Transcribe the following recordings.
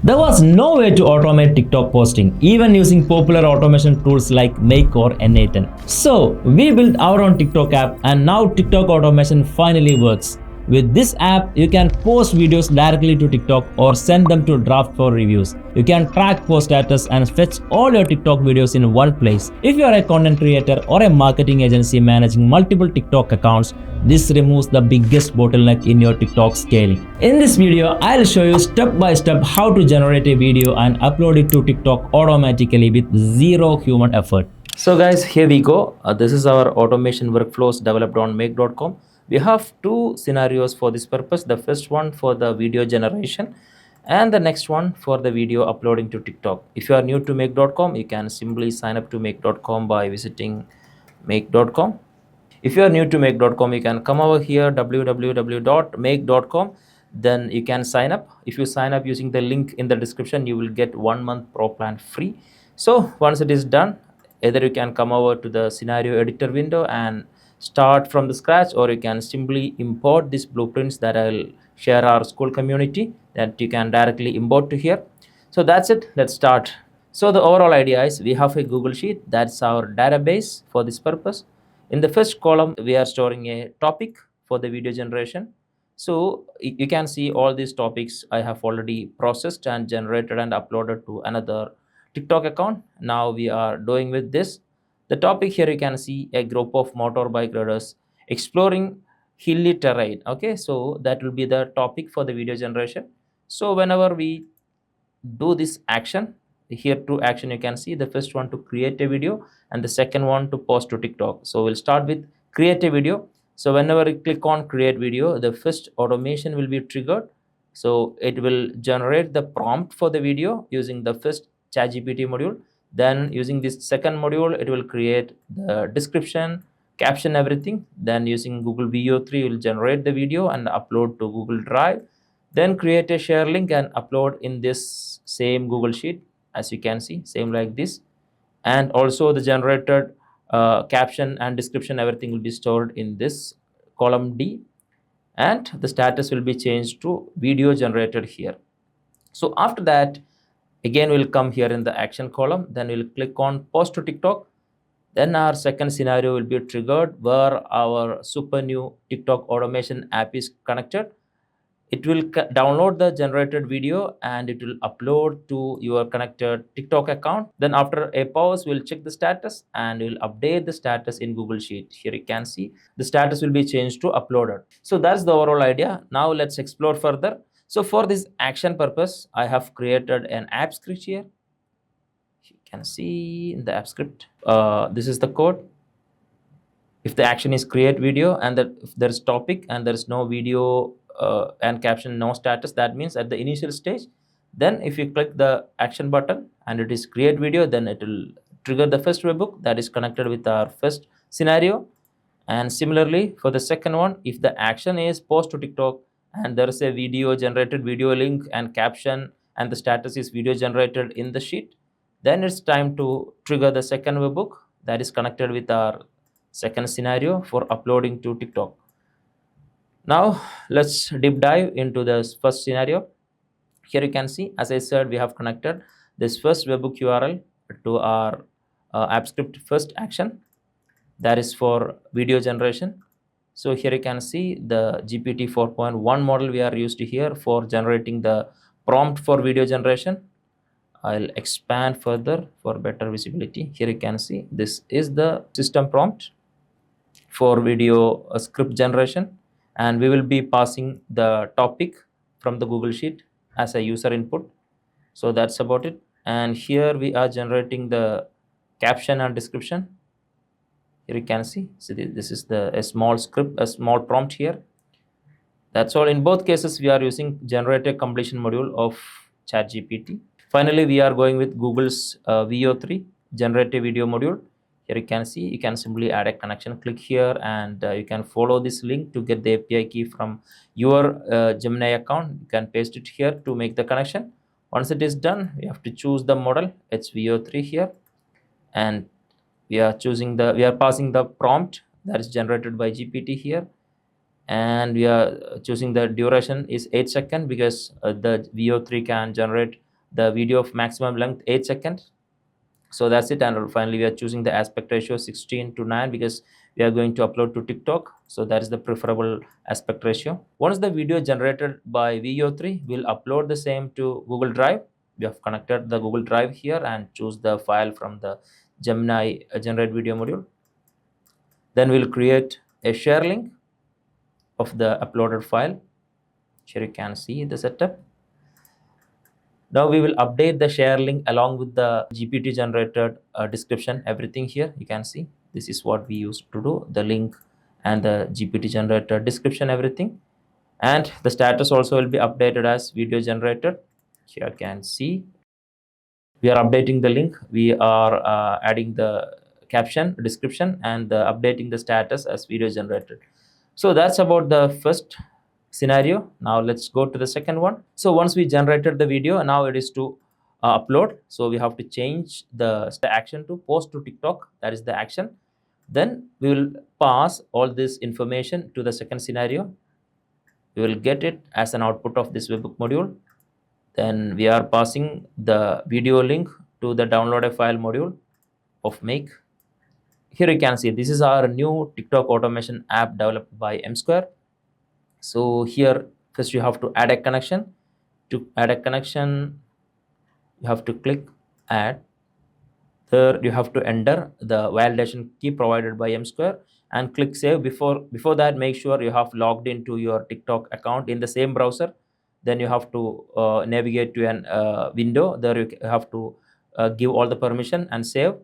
There was no way to automate TikTok posting, even using popular automation tools like Make or N8N. So, we built our own TikTok app, and now TikTok automation finally works. With this app, you can post videos directly to TikTok or send them to Draft for reviews. You can track post status and fetch all your TikTok videos in one place. If you are a content creator or a marketing agency managing multiple TikTok accounts, this removes the biggest bottleneck in your TikTok scaling. In this video, I'll show you step by step how to generate a video and upload it to TikTok automatically with zero human effort. So guys, here we go. This is our automation workflows developed on make.com. We have two scenarios for this purpose. The first one for the video generation and the next one for the video uploading to TikTok. If you are new to make.com, you can simply sign up to make.com by visiting make.com. If you are new to make.com, you can come over here www.make.com. Then you can sign up. If you sign up using the link in the description, you will get 1 month pro plan free. So once it is done, either you can come over to the scenario editor window and start from the scratch, or you can simply import these blueprints that I'll share our school community that you can directly import to here. So that's it. Let's start. So the overall idea is we have a Google Sheet. That's our database for this purpose. In the first column, we are storing a topic for the video generation. So you can see all these topics I have already processed and generated and uploaded to another TikTok account. Now we are doing with this. The topic here, you can see a group of motorbike riders exploring hilly terrain. Okay, so that will be the topic for the video generation. So whenever we do this action, here two action you can see, the first one to create a video and the second one to post to TikTok. So we'll start with create a video. So whenever you click on create video, the first automation will be triggered. So it will generate the prompt for the video using the first ChatGPT module. Then using this second module, it will create the description, caption, everything. Then using Google VO3, it will generate the video and upload to Google Drive. Then create a share link and upload in this same Google Sheet, as you can see, same like this. And also the generated caption and description, everything will be stored in this column D. And the status will be changed to video generated here. So after that, again, we'll come here in the action column. Then we'll click on post to TikTok. Then our second scenario will be triggered where our super new TikTok automation app is connected. It will download the generated video and it will upload to your connected TikTok account. Then after a pause, we'll check the status and we'll update the status in Google Sheet. Here you can see the status will be changed to uploaded. So that's the overall idea. Now let's explore further. So for this action purpose, I have created an app script here. You can see in the app script, this is the code. If the action is create video and if there's topic and there's no video and caption, no status, that means at the initial stage. Then if you click the action button and it is create video, then it will trigger the first webhook that is connected with our first scenario. And similarly for the second one, if the action is post to TikTok and there is a video generated video link and caption and the status is video generated in the sheet, then it's time to trigger the second webhook that is connected with our second scenario for uploading to TikTok. Now let's deep dive into the first scenario. Here you can see, as I said, we have connected this first webhook URL to our app script first action, that is for video generation. So here you can see the GPT 4.1 model we are used to here for generating the prompt for video generation. I'll expand further for better visibility. Here you can see this is the system prompt for video script generation, and we will be passing the topic from the Google Sheet as a user input. So that's about it. And here we are generating the caption and description. Here you can see, so this is a small script, a small prompt here. That's all. In both cases, we are using generated completion module of ChatGPT. Finally, we are going with Google's VO3 generative video module. Here you can see, you can simply add a connection. Click here and you can follow this link to get the API key from your Gemini account. You can paste it here to make the connection. Once it is done, you have to choose the model. It's VO3 here, and we are passing the prompt that is generated by GPT here, and we are choosing the duration is 8 seconds because the VO3 can generate the video of maximum length 8 seconds. So that's it. And finally we are choosing the aspect ratio 16:9 because we are going to upload to TikTok, so that is the preferable aspect ratio. Once the video generated by VO3, we'll upload the same to Google Drive. We have connected the Google Drive here and choose the file from the Gemini generate video module. Then we'll create a share link of the uploaded file. Here you can see the setup. Now we will update the share link along with the GPT generated description, everything here. You can see this is what we used to do, the link and the GPT generated description, everything. And the status also will be updated as video generated. Here you can see we are updating the link, we are adding the caption, description, and updating the status as video generated. So that's about the first scenario. Now let's go to the second one. So once we generated the video, now it is to upload. So we have to change the action to post to TikTok. That is the action. Then we will pass all this information to the second scenario. We will get it as an output of this webhook module. Then we are passing the video link to the download a file module of Make. Here you can see this is our new TikTok automation app developed by M-Square. So here first you have to add a connection. To add a connection, you have to click add. There you have to enter the validation key provided by M-Square and click save. Before that, make sure you have logged into your TikTok account in the same browser. Then you have to navigate to an window. There you have to give all the permission and save.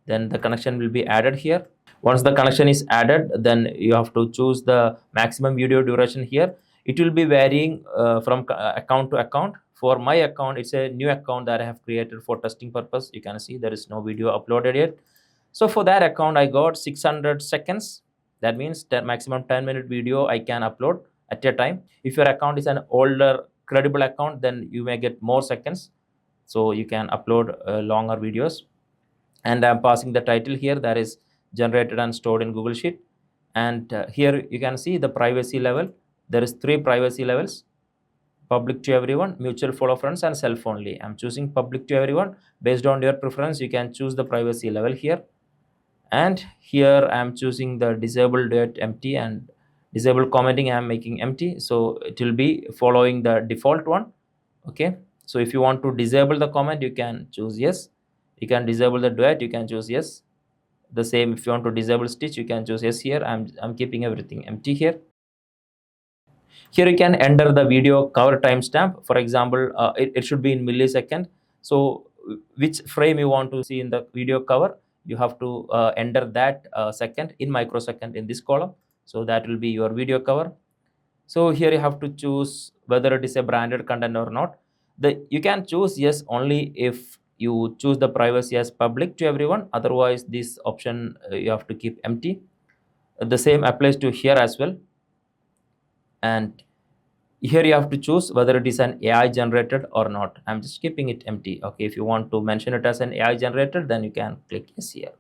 Then the connection will be added here. Once the connection is added, then you have to choose the maximum video duration here. It will be varying from account to account. For my account, it's a new account that I have created for testing purpose. You can see there is no video uploaded yet. So for that account, I got 600 seconds. That means maximum 10-minute video I can upload at a time. If your account is an older credible account, then you may get more seconds. So you can upload longer videos. And I'm passing the title here, that is generated and stored in Google Sheet. And here you can see the privacy level. There is 3 privacy levels: public to everyone, mutual follow friends, and self only. I'm choosing public to everyone. Based on your preference, you can choose the privacy level here. And here I'm choosing the disable duet empty, and disable commenting I'm making empty, so it will be following the default one. Okay, so if you want to disable the comment, you can choose yes. You can disable the duet, you can choose yes. The same, if you want to disable stitch, you can choose yes here. I'm keeping everything empty here. Here you can enter the video cover timestamp. For example, it should be in millisecond. So which frame you want to see in the video cover, you have to enter that second in microsecond in this column. So that will be your video cover. So here you have to choose whether it is a branded content or not. You can choose yes only if you choose the privacy as public to everyone. Otherwise, this option you have to keep empty. The same applies to here as well. And here you have to choose whether it is an AI generated or not. I'm just keeping it empty. Okay, if you want to mention it as an AI generated, then you can click yes here.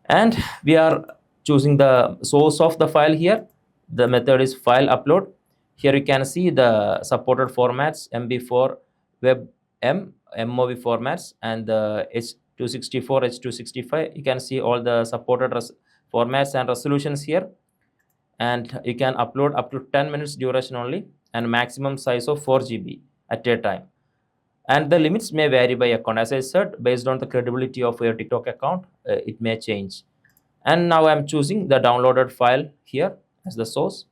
And we are choosing the source of the file here. The method is file upload. Here you can see the supported formats: MB4, WebM, MOV formats, and the H264, H265. You can see all the supported formats and resolutions here. And you can upload up to 10 minutes duration only, and maximum size of 4 GB at a time. And the limits may vary by account. As I said, based on the credibility of your TikTok account, it may change. And now I'm choosing the downloaded file here as the source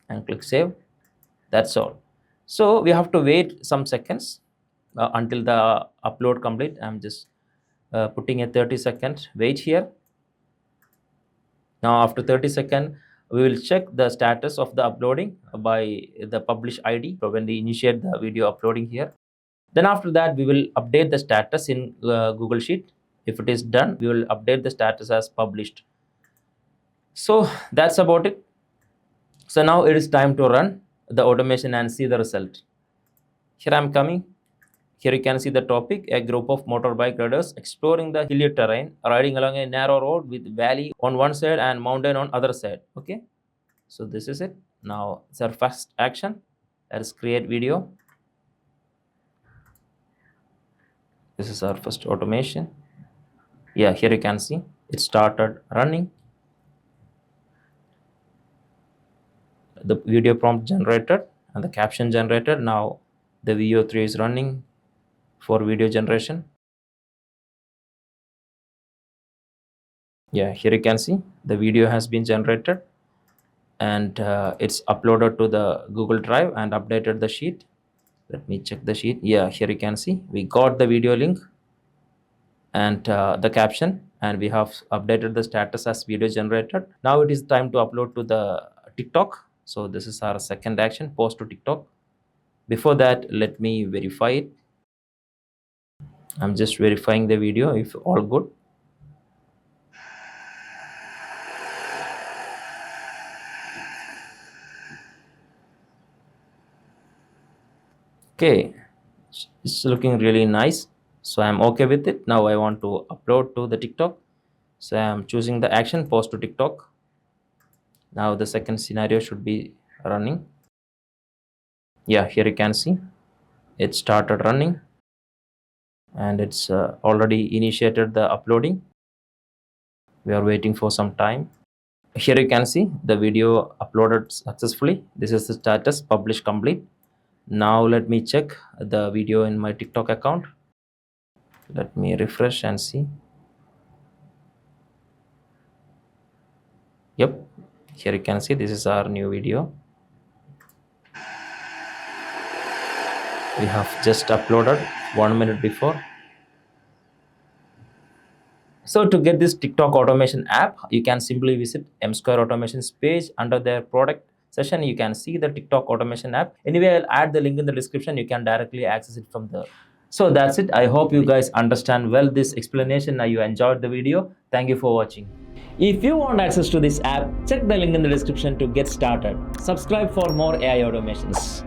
and click save. That's all. So we have to wait some seconds until the upload complete. I'm just putting a 30-second wait here. Now after 30 seconds, we will check the status of the uploading by the publish ID. So when we initiate the video uploading here, then after that we will update the status in Google Sheet. If it is done, we will update the status as published. So that's about it. So now it is time to run the automation and see the result. Here I'm coming. Here you can see the topic: a group of motorbike riders exploring the hilly terrain, riding along a narrow road with valley on one side and mountain on other side. Okay, so this is it. Now it's our first action, that is create video. This is our first automation. Yeah, here you can see it started running. The video prompt generated and the caption generated. Now the VO3 is running for video generation. Yeah, here you can see the video has been generated, and it's uploaded to the Google Drive and updated the sheet. Let me check the sheet. Yeah, here you can see we got the video link and the caption, and we have updated the status as video generated. Now it is time to upload to the TikTok. So this is our second action, post to TikTok. Before that, let me verify it. I'm just verifying the video if all good. Okay, it's looking really nice, so I'm okay with it. Now I want to upload to the TikTok, so I'm choosing the action, post to TikTok. Now the second scenario should be running. Yeah, here you can see it started running, and it's already initiated the uploading. We are waiting for some time. Here you can see the video uploaded successfully. This is the status, publish complete. Now let me check the video in my TikTok account. Let me refresh and see. Yep, here you can see this is our new video. We have just uploaded 1 minute before. So to get this TikTok automation app, you can simply visit M-Square Automation's page. Under their product session, you can see the TikTok automation app. Anyway, I'll add the link in the description. You can directly access it from there. So that's it. I hope you guys understand well this explanation. Now you enjoyed the video. Thank you for watching. If you want access to this app, check the link in the description to get started. Subscribe for more AI automations.